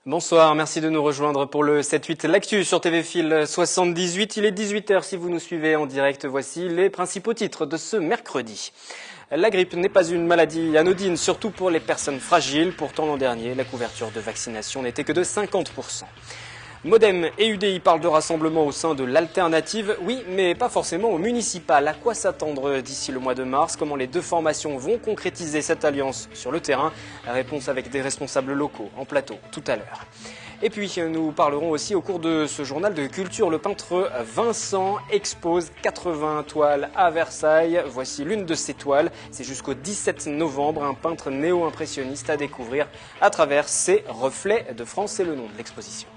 Bonsoir, merci de nous rejoindre pour le 7-8 L'Actu sur TV Fil 78. Il est 18h si vous nous suivez en direct. Voici les principaux titres de ce mercredi. La grippe n'est pas une maladie anodine, surtout pour les personnes fragiles. Pourtant, l'an dernier, la couverture de vaccination n'était que de 50%. Modem et UDI parlent de rassemblement au sein de l'alternative, oui, mais pas forcément au municipal. À quoi s'attendre d'ici le mois de mars? Comment les deux formations vont concrétiser cette alliance sur le terrain? La réponse avec des responsables locaux en plateau tout à l'heure. Et puis, nous parlerons aussi au cours de ce journal de culture. Le peintre Vincent expose 80 toiles à Versailles. Voici l'une de ces toiles. C'est jusqu'au 17 novembre, un peintre néo-impressionniste à découvrir à travers ses reflets de France. C'est le nom de l'exposition.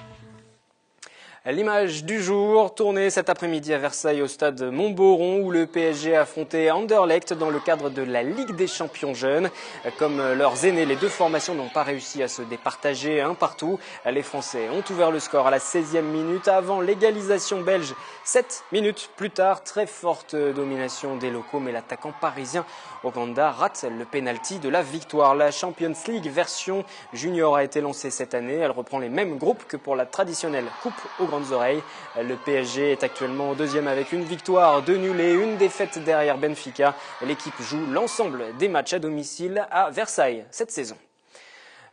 L'image du jour, tournée cet après-midi à Versailles au stade Montboron où le PSG a affronté Anderlecht dans le cadre de la Ligue des Champions jeunes. Comme leurs aînés, les deux formations n'ont pas réussi à se départager un partout. Les Français ont ouvert le score à la 16e minute avant l'égalisation belge. 7 minutes plus tard, très forte domination des locaux, mais l'attaquant parisien Oganda rate le pénalty de la victoire. La Champions League version junior a été lancée cette année. Elle reprend les mêmes groupes que pour la traditionnelle Coupe aux grandes oreilles. Le PSG est actuellement deuxième avec une victoire, 2 nuls et une défaite derrière Benfica. L'équipe joue l'ensemble des matchs à domicile à Versailles cette saison.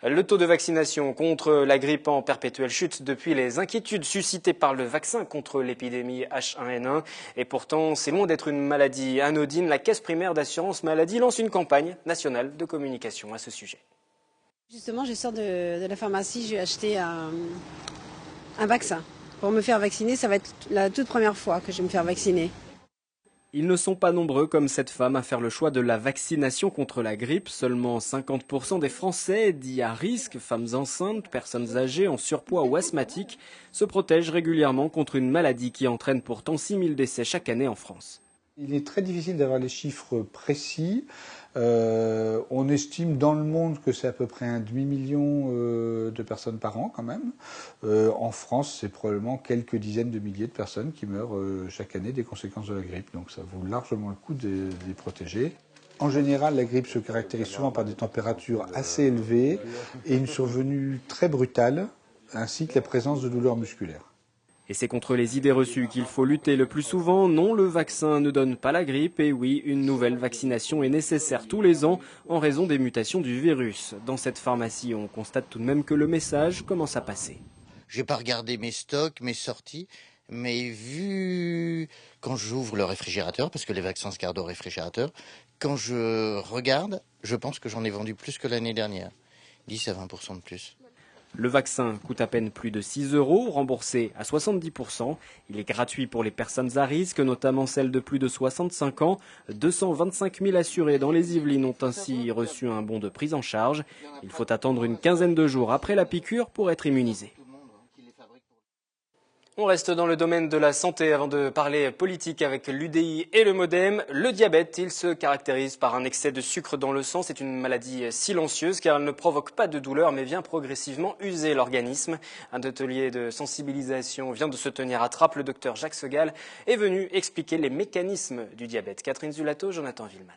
Le taux de vaccination contre la grippe en perpétuelle chute depuis les inquiétudes suscitées par le vaccin contre l'épidémie H1N1. Et pourtant, c'est loin d'être une maladie anodine. La Caisse primaire d'assurance maladie lance une campagne nationale de communication à ce sujet. Justement, je sors de la pharmacie, j'ai acheté un vaccin. Pour me faire vacciner, ça va être la toute première fois que je vais me faire vacciner. Ils ne sont pas nombreux comme cette femme à faire le choix de la vaccination contre la grippe. Seulement 50% des Français dits à risque, femmes enceintes, personnes âgées, en surpoids ou asthmatiques, se protègent régulièrement contre une maladie qui entraîne pourtant 6 000 décès chaque année en France. Il est très difficile d'avoir les chiffres précis. On estime dans le monde que c'est à peu près un demi-million de personnes par an quand même. En France, c'est probablement quelques dizaines de milliers de personnes qui meurent chaque année des conséquences de la grippe. Donc ça vaut largement le coup de les protéger. En général, la grippe se caractérise souvent par des températures assez élevées et une survenue très brutale, ainsi que la présence de douleurs musculaires. Et c'est contre les idées reçues qu'il faut lutter le plus souvent. Non, le vaccin ne donne pas la grippe. Et oui, une nouvelle vaccination est nécessaire tous les ans en raison des mutations du virus. Dans cette pharmacie, on constate tout de même que le message commence à passer. J'ai pas regardé mes stocks, mes sorties, mais vu quand j'ouvre le réfrigérateur, parce que les vaccins se gardent au réfrigérateur, quand je regarde, je pense que j'en ai vendu plus que l'année dernière. 10 à 20% de plus. Le vaccin coûte à peine plus de 6 €, remboursé à 70%. Il est gratuit pour les personnes à risque, notamment celles de plus de 65 ans. 225 000 assurés dans les Yvelines ont ainsi reçu un bon de prise en charge. Il faut attendre une quinzaine de jours après la piqûre pour être immunisé. On reste dans le domaine de la santé avant de parler politique avec l'UDI et le Modem. Le diabète, il se caractérise par un excès de sucre dans le sang. C'est une maladie silencieuse car elle ne provoque pas de douleur mais vient progressivement user l'organisme. Un atelier de sensibilisation vient de se tenir à Trappes. Le docteur Jacques Segal est venu expliquer les mécanismes du diabète. Catherine Zulato, Jonathan Villeman.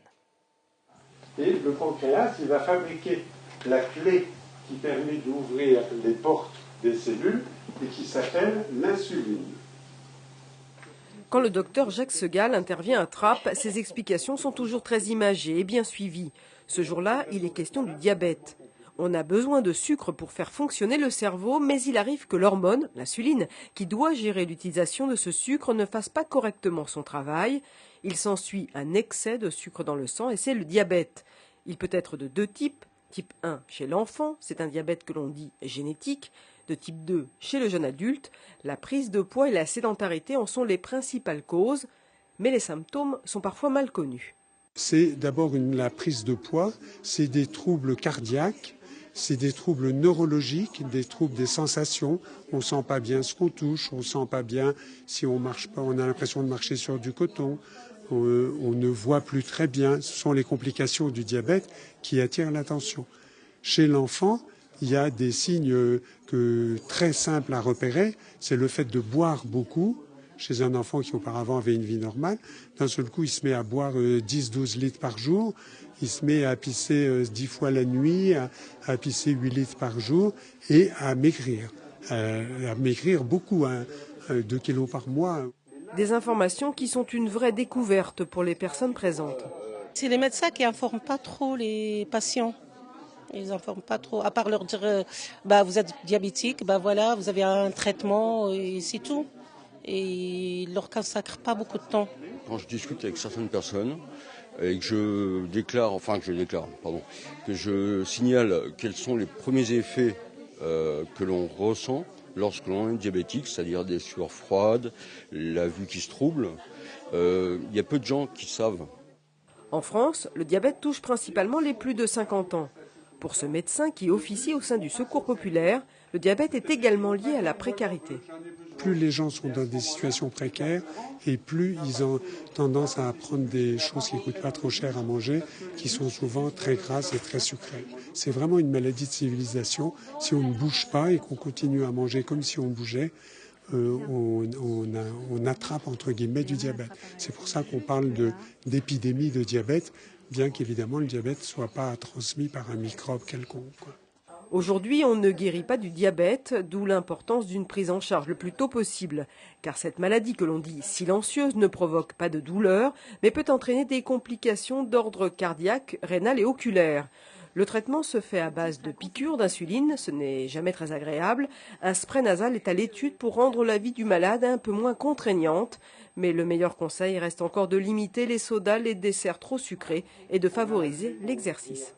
Et le pancréas, il va fabriquer la clé qui permet d'ouvrir les portes des cellules et qui s'appelle l'insuline. Quand le docteur Jacques Segal intervient à Trappes, ses explications sont toujours très imagées et bien suivies. Ce jour-là, il est question du diabète. On a besoin de sucre pour faire fonctionner le cerveau, mais il arrive que l'hormone, l'insuline, qui doit gérer l'utilisation de ce sucre, ne fasse pas correctement son travail. Il s'ensuit un excès de sucre dans le sang et c'est le diabète. Il peut être de deux types. Type 1 chez l'enfant, c'est un diabète que l'on dit génétique. De type 2 chez le jeune adulte, la prise de poids et la sédentarité en sont les principales causes, mais les symptômes sont parfois mal connus. C'est d'abord la prise de poids, c'est des troubles cardiaques, c'est des troubles neurologiques, des troubles des sensations. On ne sent pas bien ce qu'on touche, on ne sent pas bien si on marche pas, on a l'impression de marcher sur du coton. On ne voit plus très bien. Ce sont les complications du diabète qui attirent l'attention. Chez l'enfant, il y a des signes très simples à repérer. C'est le fait de boire beaucoup, chez un enfant qui auparavant avait une vie normale. D'un seul coup, il se met à boire 10-12 litres par jour. Il se met à pisser 10 fois la nuit, à pisser 8 litres par jour et à maigrir. Beaucoup, 2 kilos par mois. Des informations qui sont une vraie découverte pour les personnes présentes. C'est les médecins qui n'informent pas trop les patients. Ils n'informent pas trop, à part leur dire vous êtes diabétique, voilà, vous avez un traitement et c'est tout. Et ils ne leur consacrent pas beaucoup de temps. Quand je discute avec certaines personnes et que je signale quels sont les premiers effets que l'on ressent lorsque l'on est diabétique, c'est-à-dire des sueurs froides, la vue qui se trouble, il y a peu de gens qui savent. En France, le diabète touche principalement les plus de 50 ans. Pour ce médecin qui officie au sein du Secours populaire, le diabète est également lié à la précarité. Plus les gens sont dans des situations précaires et plus ils ont tendance à prendre des choses qui ne coûtent pas trop cher à manger, qui sont souvent très grasses et très sucrées. C'est vraiment une maladie de civilisation. Si on ne bouge pas et qu'on continue à manger comme si on bougeait, on attrape entre guillemets du diabète. C'est pour ça qu'on parle d'épidémie de diabète, bien qu'évidemment le diabète ne soit pas transmis par un microbe quelconque. Aujourd'hui, on ne guérit pas du diabète, d'où l'importance d'une prise en charge le plus tôt possible. Car cette maladie que l'on dit silencieuse ne provoque pas de douleur, mais peut entraîner des complications d'ordre cardiaque, rénal et oculaire. Le traitement se fait à base de piqûres d'insuline, ce n'est jamais très agréable. Un spray nasal est à l'étude pour rendre la vie du malade un peu moins contraignante. Mais le meilleur conseil reste encore de limiter les sodas, les desserts trop sucrés et de favoriser l'exercice.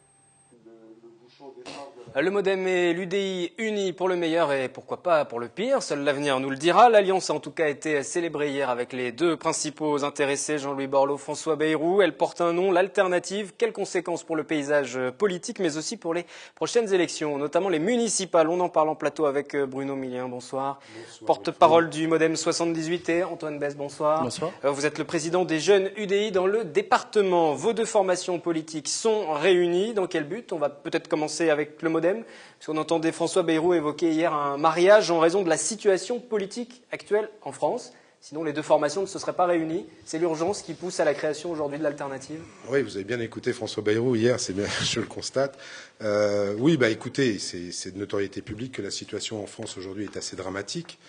Le MoDem et l'UDI unis pour le meilleur et pourquoi pas pour le pire, seul l'avenir nous le dira. L'alliance a en tout cas été célébrée hier avec les deux principaux intéressés, Jean-Louis Borloo, François Bayrou. Elle porte un nom, l'alternative. Quelles conséquences pour le paysage politique, mais aussi pour les prochaines élections, notamment les municipales. On en parle en plateau avec Bruno Millien, bonsoir. Porte-parole du MoDem 78 et Antoine Besse, bonsoir. Bonsoir. Vous êtes le président des jeunes UDI dans le département. Vos deux formations politiques sont réunies. Dans quel but? On va peut-être commencer avec le MoDem. Parce qu'on entendait François Bayrou évoquer hier un mariage en raison de la situation politique actuelle en France. Sinon, les deux formations ne se seraient pas réunies. C'est l'urgence qui pousse à la création aujourd'hui de l'alternative. Oui, vous avez bien écouté François Bayrou hier, c'est bien, je le constate. Écoutez, c'est de notoriété publique que la situation en France aujourd'hui est assez dramatique.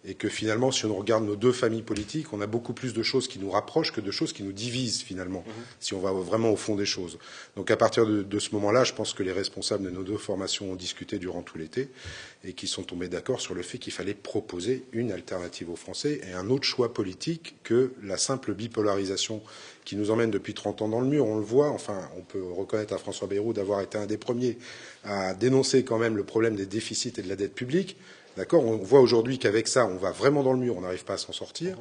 Et que finalement, si on regarde nos deux familles politiques, on a beaucoup plus de choses qui nous rapprochent que de choses qui nous divisent finalement, si on va vraiment au fond des choses. Donc à partir de ce moment-là, je pense que les responsables de nos deux formations ont discuté durant tout l'été et qui sont tombés d'accord sur le fait qu'il fallait proposer une alternative aux Français et un autre choix politique que la simple bipolarisation qui nous emmène depuis 30 ans dans le mur. On le voit, enfin, on peut reconnaître à François Bayrou d'avoir été un des premiers à dénoncer quand même le problème des déficits et de la dette publique. D'accord, on voit aujourd'hui qu'avec ça, on va vraiment dans le mur, on n'arrive pas à s'en sortir.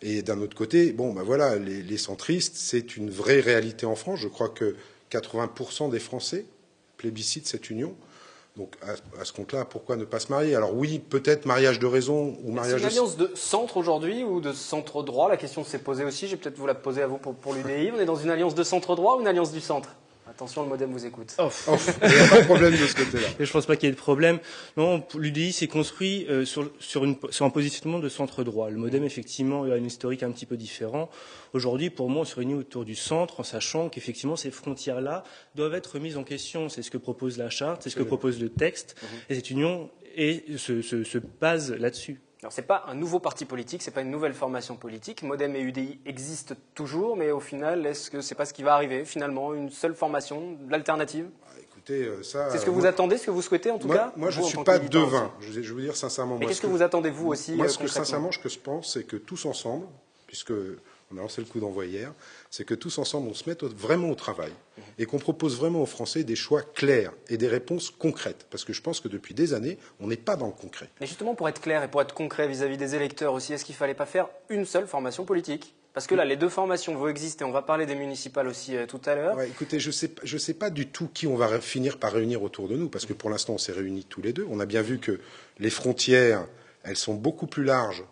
Et d'un autre côté, les centristes, c'est une vraie réalité en France. Je crois que 80% des Français plébiscitent cette union. Donc, à ce compte-là, pourquoi ne pas se marier? Alors oui, peut-être mariage de raison ou mariage de... C'est une alliance de centre aujourd'hui ou de centre droit? La question s'est posée aussi. Je vais peut-être vous la poser à vous pour l'UDI. On est dans une alliance de centre droit ou une alliance du centre? Attention, le MoDem vous écoute. Il n'y a pas de problème de ce côté-là. Je ne pense pas qu'il y ait de problème. Non, l'UDI s'est construit sur un positionnement de centre droit. Le MoDem, effectivement, a une historique un petit peu différent. Aujourd'hui, pour moi, on se réunit autour du centre en sachant qu'effectivement, ces frontières-là doivent être remises en question. C'est ce que propose la charte, c'est ce que propose le texte. Et cette union se base là-dessus. Alors, ce n'est pas un nouveau parti politique, ce n'est pas une nouvelle formation politique. MoDem et UDI existent toujours, mais au final, est-ce que ce n'est pas ce qui va arriver, finalement, une seule formation, l'alternative? Écoutez, ça... C'est ce que vous attendez, ce que vous souhaitez, en tout cas? Moi, je ne suis pas devin, je vais vous dire sincèrement. Mais qu'est-ce que vous attendez, vous aussi, Moi, ce que je pense, c'est que tous ensemble, puisque on a lancé le coup d'envoi hier, c'est que tous ensemble, on se mette vraiment au travail et qu'on propose vraiment aux Français des choix clairs et des réponses concrètes. Parce que je pense que depuis des années, on n'est pas dans le concret. Mais justement, pour être clair et pour être concret vis-à-vis des électeurs aussi, est-ce qu'il ne fallait pas faire une seule formation politique? Parce que là, les deux formations vont exister. On va parler des municipales aussi tout à l'heure. Ouais, écoutez, je sais pas du tout qui on va finir par réunir autour de nous. Parce que pour l'instant, on s'est réunis tous les deux. On a bien vu que les frontières, elles sont beaucoup plus larges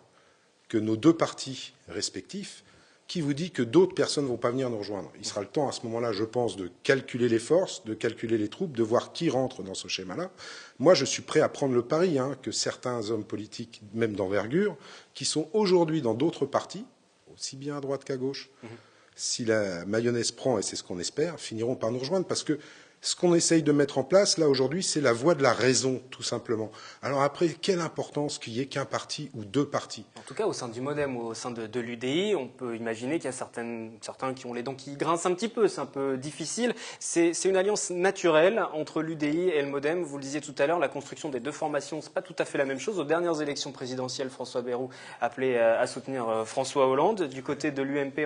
que nos deux partis respectifs. qui vous dit que d'autres personnes ne vont pas venir nous rejoindre? Il sera le temps à ce moment-là, je pense, de calculer les forces, de calculer les troupes, de voir qui rentre dans ce schéma-là. Moi, je suis prêt à prendre le pari que certains hommes politiques, même d'envergure, qui sont aujourd'hui dans d'autres partis, aussi bien à droite qu'à gauche, si la mayonnaise prend, et c'est ce qu'on espère, finiront par nous rejoindre. Parce que ce qu'on essaye de mettre en place, là, aujourd'hui, c'est la voie de la raison, tout simplement. Alors après, quelle importance qu'il y ait qu'un parti ou deux partis? En tout cas, au sein du MoDem ou au sein de l'UDI, on peut imaginer qu'il y a certains qui ont les dents qui grincent un petit peu. C'est un peu difficile. C'est une alliance naturelle entre l'UDI et le MoDem. Vous le disiez tout à l'heure, la construction des deux formations, c'est pas tout à fait la même chose. Aux dernières élections présidentielles, François Bayrou appelait à soutenir François Hollande. Du côté de l'UMP,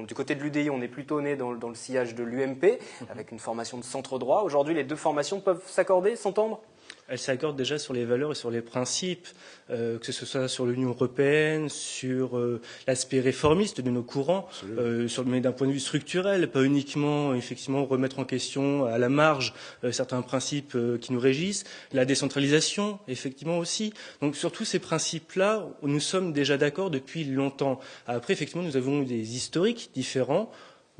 du côté de l'UDI, on est plutôt né dans le sillage de l'UMP, avec une formation de centre droit. Aujourd'hui, les deux formations peuvent s'accorder, s'entendre? Elles s'accordent déjà sur les valeurs et sur les principes, que ce soit sur l'Union européenne, sur l'aspect réformiste de nos courants, mais d'un point de vue structurel, pas uniquement effectivement remettre en question à la marge certains principes qui nous régissent, la décentralisation effectivement aussi. Donc sur tous ces principes-là, nous sommes déjà d'accord depuis longtemps. Après, effectivement, nous avons eu des historiques différents.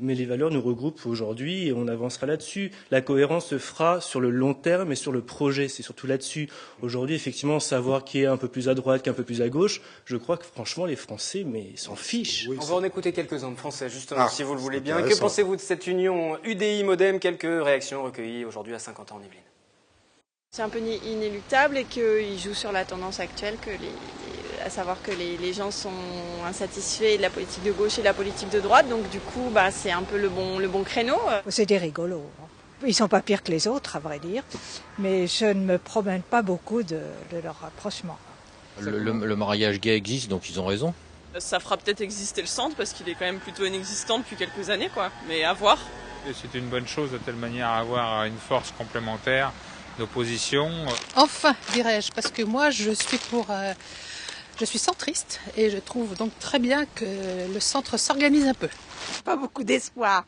Mais les valeurs nous regroupent aujourd'hui et on avancera là-dessus. La cohérence se fera sur le long terme et sur le projet. C'est surtout là-dessus. Aujourd'hui, effectivement, savoir qui est un peu plus à droite, qui est un peu plus à gauche, je crois que franchement, les Français s'en fichent. Oui, on va en écouter quelques-uns de Français, justement, si vous le voulez bien. Que pensez-vous de cette union UDI-MoDem? Quelques réactions recueillies aujourd'hui à 50 ans en Yvelines. C'est un peu inéluctable et qu'ils jouent sur la tendance actuelle, à savoir que les gens sont insatisfaits de la politique de gauche et de la politique de droite. Donc du coup, c'est un peu le bon créneau. C'est des rigolos. Ils sont pas pires que les autres, à vrai dire. Mais je ne me promène pas beaucoup de leur rapprochement. Le mariage gay existe, donc ils ont raison. Ça fera peut-être exister le centre parce qu'il est quand même plutôt inexistant depuis quelques années, quoi. Mais à voir. C'est une bonne chose de telle manière à avoir une force complémentaire d'opposition. Enfin, dirais-je, parce que moi je suis centriste et je trouve donc très bien que le centre s'organise un peu. Pas beaucoup d'espoir.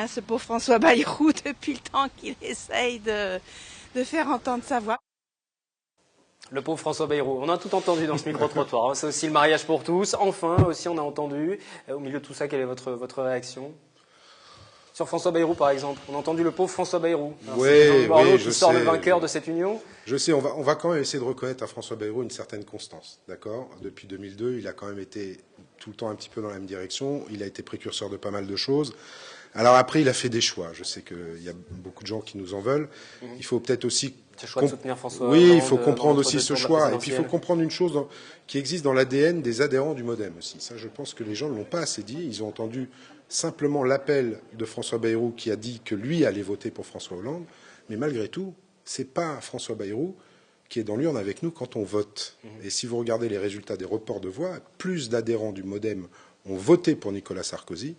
Ce pauvre François Bayrou, depuis le temps qu'il essaye de faire entendre sa voix. Le pauvre François Bayrou. On a tout entendu dans ce micro-trottoir. C'est aussi le mariage pour tous. Enfin, aussi, on a entendu. Au milieu de tout ça, quelle est votre réaction? Sur François Bayrou, par exemple. On a entendu le pauvre François Bayrou. Oui, qui sort le vainqueur de cette union. Je sais, on va quand même essayer de reconnaître à François Bayrou une certaine constance. D'accord? Depuis 2002, il a quand même été tout le temps un petit peu dans la même direction. Il a été précurseur de pas mal de choses. Alors après, il a fait des choix. Je sais qu'il y a beaucoup de gens qui nous en veulent. Il faut peut-être aussi... Ce choix de soutenir François Oui, Hollande, il faut comprendre aussi ce choix. Et puis il faut comprendre une chose qui existe dans l'ADN des adhérents du MoDem aussi. Ça, je pense que les gens ne l'ont pas assez dit. Ils ont entendu simplement l'appel de François Bayrou qui a dit que lui allait voter pour François Hollande. Mais malgré tout, c'est pas François Bayrou qui est dans l'urne avec nous quand on vote. Et si vous regardez les résultats des reports de voix, plus d'adhérents du MoDem ont voté pour Nicolas Sarkozy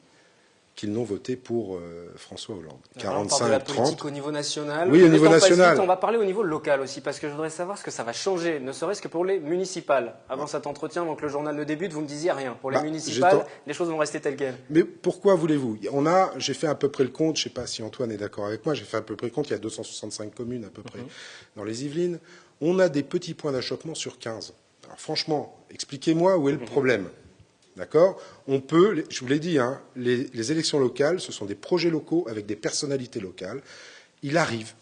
qu'ils n'ont voté pour François Hollande. 45-30. On parle de la politique au niveau national. Oui, au niveau national. On va parler au niveau local aussi, parce que je voudrais savoir ce que ça va changer, ne serait-ce que pour les municipales. Avant cet entretien, donc le journal ne débute, vous ne disiez rien. Pour les municipales, les choses vont rester telles quelles. Mais pourquoi voulez-vous? J'ai fait à peu près le compte, je ne sais pas si Antoine est d'accord avec moi, j'ai fait à peu près le compte, il y a 265 communes à peu près dans les Yvelines. On a des petits points d'achoppement sur 15. Alors franchement, expliquez-moi où est le problème. D'accord? On peut, je vous l'ai dit, les élections locales, ce sont des projets locaux avec des personnalités locales. Il arrive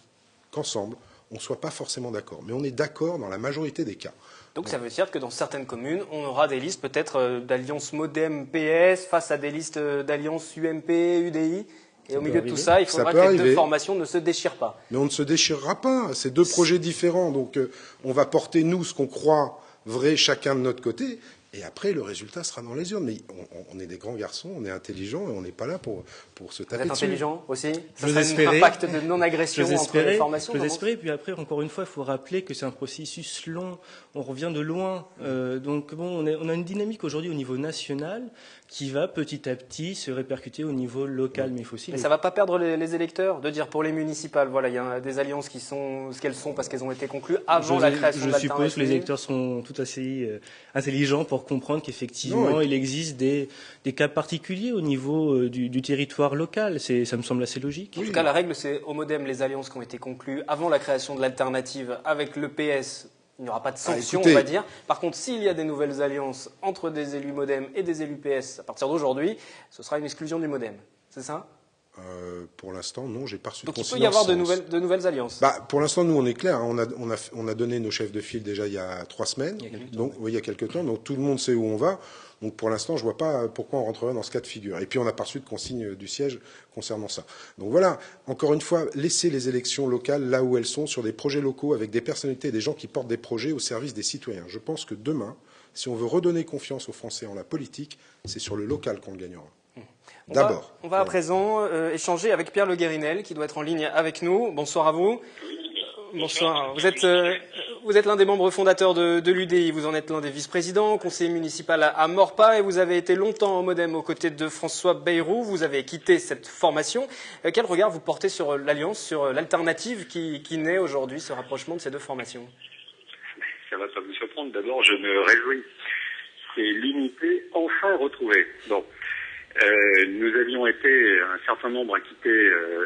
qu'ensemble, on ne soit pas forcément d'accord. Mais on est d'accord dans la majorité des cas. Donc ça veut dire que dans certaines communes, on aura des listes peut-être d'alliance MoDem-PS face à des listes d'alliance UMP-UDI. Et au milieu de tout ça, il faudra que les deux formations ne se déchirent pas. Mais on ne se déchirera pas. C'est deux projets différents. Donc on va porter, nous, ce qu'on croit vrai, chacun de notre côté. Et après, le résultat sera dans les urnes. Mais on est des grands garçons, on est intelligents et on n'est pas là pour se taper dessus. Vous êtes intelligent aussi? Ça serait un pacte de non-agression entre les formations? J'ose espérer. Puis après, encore une fois, il faut rappeler que c'est un processus long. On revient de loin. Donc bon, on a une dynamique aujourd'hui au niveau national qui va petit à petit se répercuter au niveau local. Mais il faut aussi. Mais ça ne va pas perdre les électeurs de dire pour les municipales, voilà, il y a des alliances qui sont ce qu'elles sont parce qu'elles ont été conclues avant la création de l'alternative. Je suppose que les électeurs sont tout assez intelligents pour comprendre qu'effectivement, il existe des cas particuliers au niveau du territoire local. Ça me semble assez logique. En tout cas, la règle, c'est au MoDem les alliances qui ont été conclues avant la création de l'alternative avec le PS Il n'y aura pas de sanctions, écoutez, on va dire. Par contre, s'il y a des nouvelles alliances entre des élus MoDem et des élus PS à partir d'aujourd'hui, ce sera une exclusion du MoDem. C'est ça? Pour l'instant, non, j'ai pas reçu de Donc il consigne peut y avoir en de sens. nouvelles alliances. Pour l'instant, nous, on est clair. Hein, on a donné nos chefs de file déjà il y a 3 semaines. Il y a quelques temps. Donc tout le monde sait où on va. Donc pour l'instant, je vois pas pourquoi on rentrerait dans ce cas de figure. Et puis on n'a pas reçu de consigne du siège concernant ça. Donc voilà, encore une fois, laissez les élections locales là où elles sont, sur des projets locaux, avec des personnalités, des gens qui portent des projets au service des citoyens. Je pense que demain, si on veut redonner confiance aux Français en la politique, c'est sur le local qu'on le gagnera. D'abord. On va à présent échanger avec Pierre Le Guérinel, qui doit être en ligne avec nous. Bonsoir à vous. Bonsoir. Vous êtes l'un des membres fondateurs de l'UDI. Vous en êtes l'un des vice-présidents, conseiller municipal à Morpa, et vous avez été longtemps au MoDem aux côtés de François Bayrou. Vous avez quitté cette formation. Quel regard vous portez sur l'alliance, sur l'alternative qui naît aujourd'hui, ce rapprochement de ces deux formations? Ça va pas vous surprendre. D'abord, je me réjouis. C'est l'unité enfin retrouvée. Bon. Nous avions été un certain nombre à quitter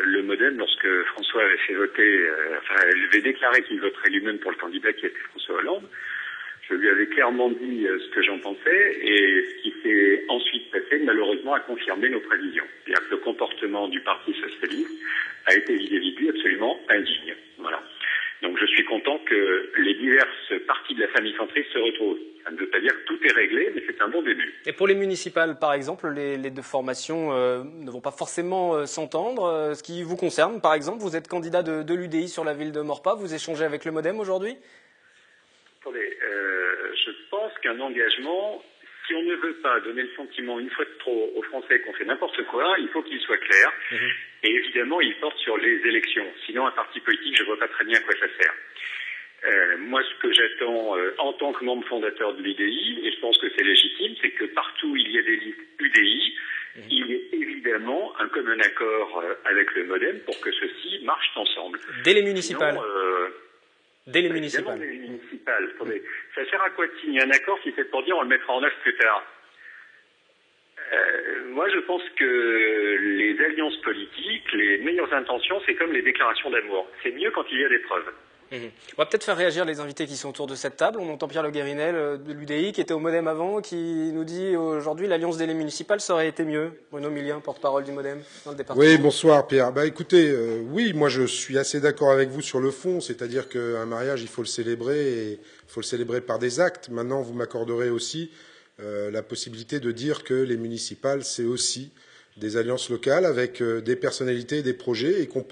le MoDem lorsque François avait fait voter, il avait déclaré qu'il voterait lui-même pour le candidat qui était François Hollande. Je lui avais clairement dit ce que j'en pensais, et ce qui s'est ensuite passé, malheureusement, a confirmé nos prévisions. C'est-à-dire que le comportement du Parti socialiste a été vis-à-vis de lui absolument indigne. Voilà. Donc je suis content que les diverses parties de la famille centriste se retrouvent. Ça ne veut pas dire que tout est réglé, mais c'est un bon début. Et pour les municipales, par exemple, les deux formations ne vont pas forcément s'entendre. Ce qui vous concerne, par exemple, vous êtes candidat de l'UDI sur la ville de Morpa, vous échangez avec le MoDem aujourd'hui? Attendez, je pense qu'un engagement, si on ne veut pas donner le sentiment une fois de trop aux Français qu'on fait n'importe quoi, il faut qu'il soit clair. Et évidemment, il porte sur les élections. Sinon, un parti politique, je ne vois pas très bien à quoi ça sert. Moi, ce que j'attends en tant que membre fondateur de l'UDI, et je pense que c'est légitime, c'est que partout où il y a des listes UDI, il y ait évidemment un commun accord avec le MoDem pour que ceux-ci marchent ensemble. Dès les municipales. Dès les municipales. Dès les municipales. Attendez, ça sert à quoi de signer un accord si c'est pour dire on le mettra en œuvre plus tard? Moi, je pense que les alliances politiques, les meilleures intentions, c'est comme les déclarations d'amour. C'est mieux quand il y a des preuves. On va peut-être faire réagir les invités qui sont autour de cette table. On entend Pierre Le Guérinel de l'UDI, qui était au MoDem avant, qui nous dit aujourd'hui l'alliance des municipales ça aurait été mieux. Bruno Millien, porte-parole du MoDem dans le département. Oui, bonsoir Pierre. Écoutez, oui, moi je suis assez d'accord avec vous sur le fond, c'est-à-dire qu'un mariage, il faut le célébrer, et il faut le célébrer par des actes. Maintenant, vous m'accorderez aussi la possibilité de dire que les municipales, c'est aussi des alliances locales avec des personnalités et des projets, et qu'on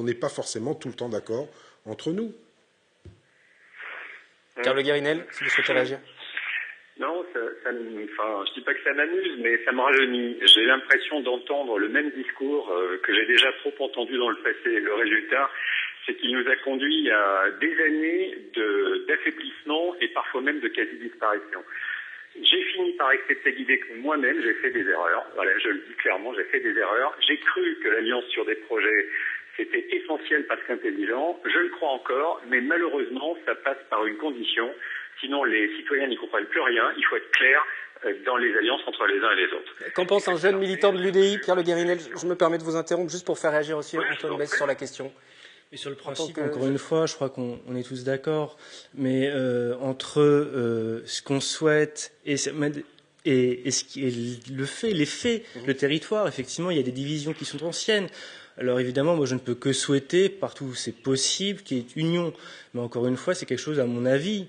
n'est pas forcément tout le temps d'accord entre nous. Pierre Le Guérinel, si vous souhaitez réagir. Non, je dis pas que ça m'amuse, mais ça me rajeunit. J'ai l'impression d'entendre le même discours que j'ai déjà trop entendu dans le passé. Le résultat, c'est qu'il nous a conduit à des années d'affaiblissement et parfois même de quasi-disparition. J'ai fini par accepter l'idée que moi-même, j'ai fait des erreurs. Voilà, je le dis clairement, j'ai fait des erreurs. J'ai cru que l'alliance sur des projets, c'était essentiel parce qu'intelligent. Je le crois encore, mais malheureusement, ça passe par une condition. Sinon, les citoyens n'y comprennent plus rien. Il faut être clair dans les alliances entre les uns et les autres. Qu'en pense un jeune militant de l'UDI, Pierre Le Guérinel? Je me permets de vous interrompre juste pour faire réagir aussi Antoine Besse sur la question. Et sur le principe, encore une fois, je crois qu'on est tous d'accord, mais entre ce qu'on souhaite et ce qui est les faits, le territoire, effectivement, il y a des divisions qui sont anciennes. Alors évidemment, moi je ne peux que souhaiter, partout où c'est possible, qu'il y ait union. Mais encore une fois, c'est quelque chose, à mon avis,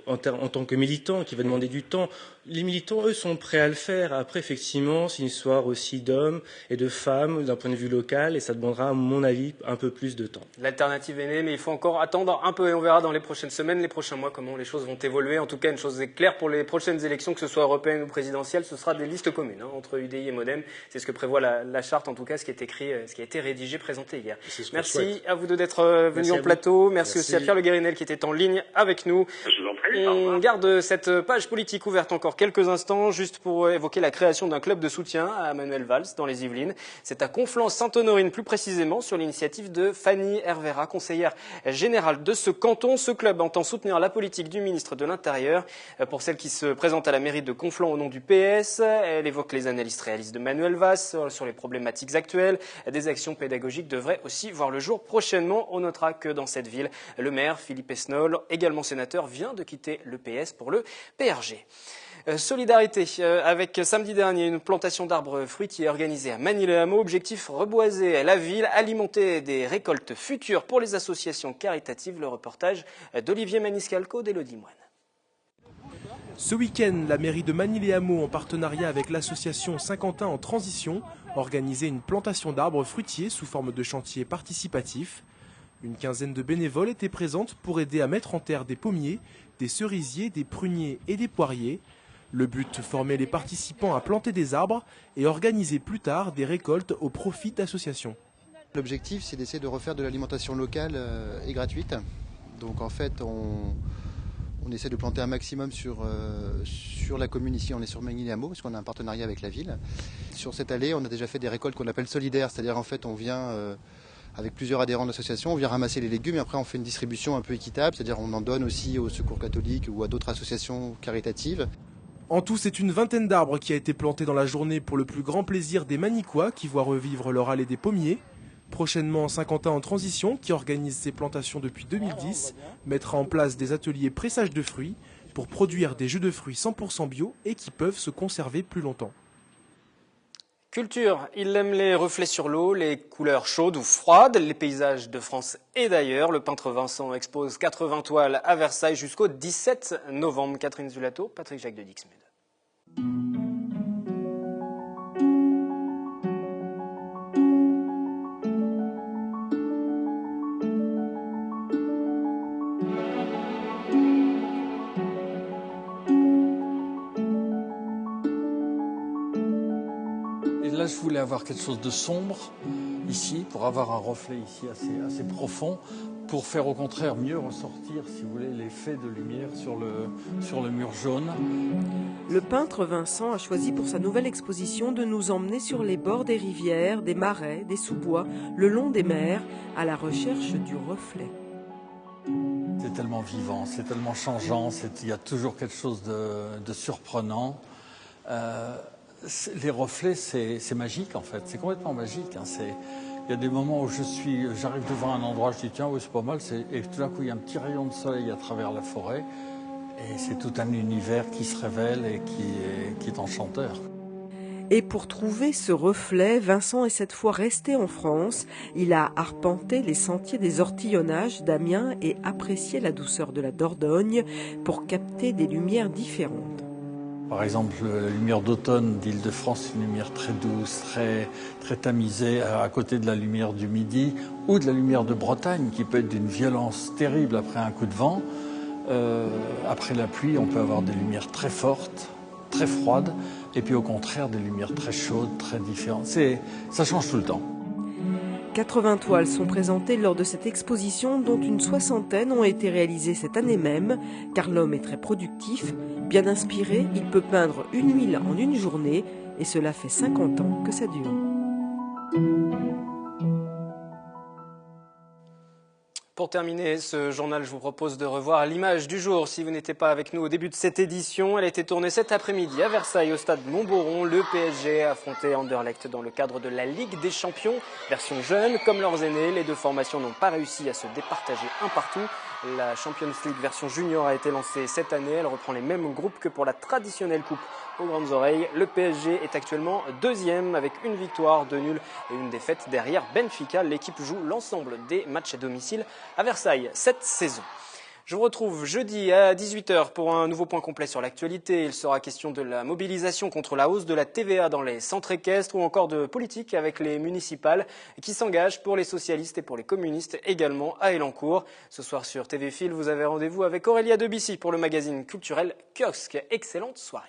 en tant que militant, qui va demander du temps. Les militants, eux, sont prêts à le faire. Après, effectivement, c'est une histoire aussi d'hommes et de femmes d'un point de vue local, et ça demandera, à mon avis, un peu plus de temps. L'alternative est née, mais il faut encore attendre un peu, et on verra dans les prochaines semaines, les prochains mois, comment les choses vont évoluer. En tout cas, une chose est claire, pour les prochaines élections, que ce soit européennes ou présidentielles, ce sera des listes communes entre UDI et MoDem. C'est ce que prévoit la charte, en tout cas, ce qui est écrit, ce qui a été rédigé, présenté hier. Merci à vous deux d'être venus en plateau. Merci aussi à Pierre Le Guérinel qui était en ligne avec nous. Je vous en prie. On garde cette page politique ouverte encore quelques instants, juste pour évoquer la création d'un club de soutien à Manuel Valls dans les Yvelines. C'est à Conflans-Sainte-Honorine, plus précisément, sur l'initiative de Fanny Hervera, conseillère générale de ce canton. Ce club entend soutenir la politique du ministre de l'Intérieur. Pour celle qui se présente à la mairie de Conflans au nom du PS, elle évoque les analyses réalistes de Manuel Valls sur les problématiques actuelles. Des actions pédagogiques devraient aussi voir le jour prochainement. On notera que dans cette ville, le maire, Philippe Esnol, également sénateur, vient de quitter le PS pour le PRG. Solidarité avec samedi dernier une plantation d'arbres fruitiers organisée à Magny-les-Hameaux. Objectif reboiser la ville, alimenter des récoltes futures pour les associations caritatives. Le reportage d'Olivier Maniscalco d'Élodie Moine. Ce week-end, la mairie de Magny-les-Hameaux, en partenariat avec l'association Saint-Quentin en transition, organisait une plantation d'arbres fruitiers sous forme de chantier participatif. Une quinzaine de bénévoles étaient présentes pour aider à mettre en terre des pommiers, des cerisiers, des pruniers et des poiriers. Le but, former les participants à planter des arbres et organiser plus tard des récoltes au profit d'associations. L'objectif, c'est d'essayer de refaire de l'alimentation locale et gratuite. Donc en fait, on essaie de planter un maximum sur la commune. Ici, on est sur Magny-les-Hameaux parce qu'on a un partenariat avec la ville. Sur cette allée, on a déjà fait des récoltes qu'on appelle solidaires, c'est-à-dire en fait, on vient avec plusieurs adhérents de l'association, on vient ramasser les légumes et après on fait une distribution un peu équitable, c'est-à-dire on en donne aussi au Secours catholique ou à d'autres associations caritatives. En tout, c'est une vingtaine d'arbres qui a été planté dans la journée pour le plus grand plaisir des Magnicois qui voient revivre leur allée des pommiers. Prochainement, Saint-Quentin en transition, qui organise ses plantations depuis 2010, mettra en place des ateliers pressage de fruits pour produire des jus de fruits 100% bio et qui peuvent se conserver plus longtemps. Culture, il aime les reflets sur l'eau, les couleurs chaudes ou froides, les paysages de France et d'ailleurs. Le peintre Vincent expose 80 toiles à Versailles jusqu'au 17 novembre. Catherine Zulato, Patrick Jacques de Dixmude. Là, je voulais avoir quelque chose de sombre ici, pour avoir un reflet ici assez profond, pour faire au contraire mieux ressortir, si vous voulez, l'effet de lumière sur le mur jaune. Le peintre Vincent a choisi pour sa nouvelle exposition de nous emmener sur les bords des rivières, des marais, des sous-bois, le long des mers, à la recherche du reflet. C'est tellement vivant, c'est tellement changeant, il y a toujours quelque chose de surprenant. Les reflets, c'est magique en fait, c'est complètement magique. Hein. Il y a des moments où j'arrive devant un endroit, je dis tiens, oui, c'est pas mal, et tout d'un coup il y a un petit rayon de soleil à travers la forêt, et c'est tout un univers qui se révèle et qui est enchanteur. Et pour trouver ce reflet, Vincent est cette fois resté en France. Il a arpenté les sentiers des ortillonnages d'Amiens et apprécié la douceur de la Dordogne pour capter des lumières différentes. Par exemple, la lumière d'automne d'Île-de-France, c'est une lumière très douce, très tamisée, à côté de la lumière du Midi, ou de la lumière de Bretagne, qui peut être d'une violence terrible après un coup de vent. Après la pluie, on peut avoir des lumières très fortes, très froides, et puis au contraire, des lumières très chaudes, très différentes. Ça change tout le temps. 80 toiles sont présentées lors de cette exposition, dont une soixantaine ont été réalisées cette année même, car l'homme est très productif. Bien inspiré, il peut peindre une huile en une journée, et cela fait 50 ans que ça dure. Pour terminer ce journal, je vous propose de revoir l'image du jour. Si vous n'étiez pas avec nous au début de cette édition, elle a été tournée cet après-midi à Versailles, au stade Montboron. Le PSG a affronté Anderlecht dans le cadre de la Ligue des Champions. Version jeune, comme leurs aînés, les deux formations n'ont pas réussi à se départager un partout. La Champions League version junior a été lancée cette année. Elle reprend les mêmes groupes que pour la traditionnelle coupe aux grandes oreilles. Le PSG est actuellement deuxième avec une victoire, 2 nuls et une défaite derrière Benfica. L'équipe joue l'ensemble des matchs à domicile à Versailles cette saison. Je vous retrouve jeudi à 18h pour un nouveau point complet sur l'actualité. Il sera question de la mobilisation contre la hausse de la TVA dans les centres équestres ou encore de politique avec les municipales qui s'engagent pour les socialistes et pour les communistes également à Élancourt. Ce soir sur TV Fil, vous avez rendez-vous avec Aurélia Debussy pour le magazine culturel Kiosque. Excellente soirée.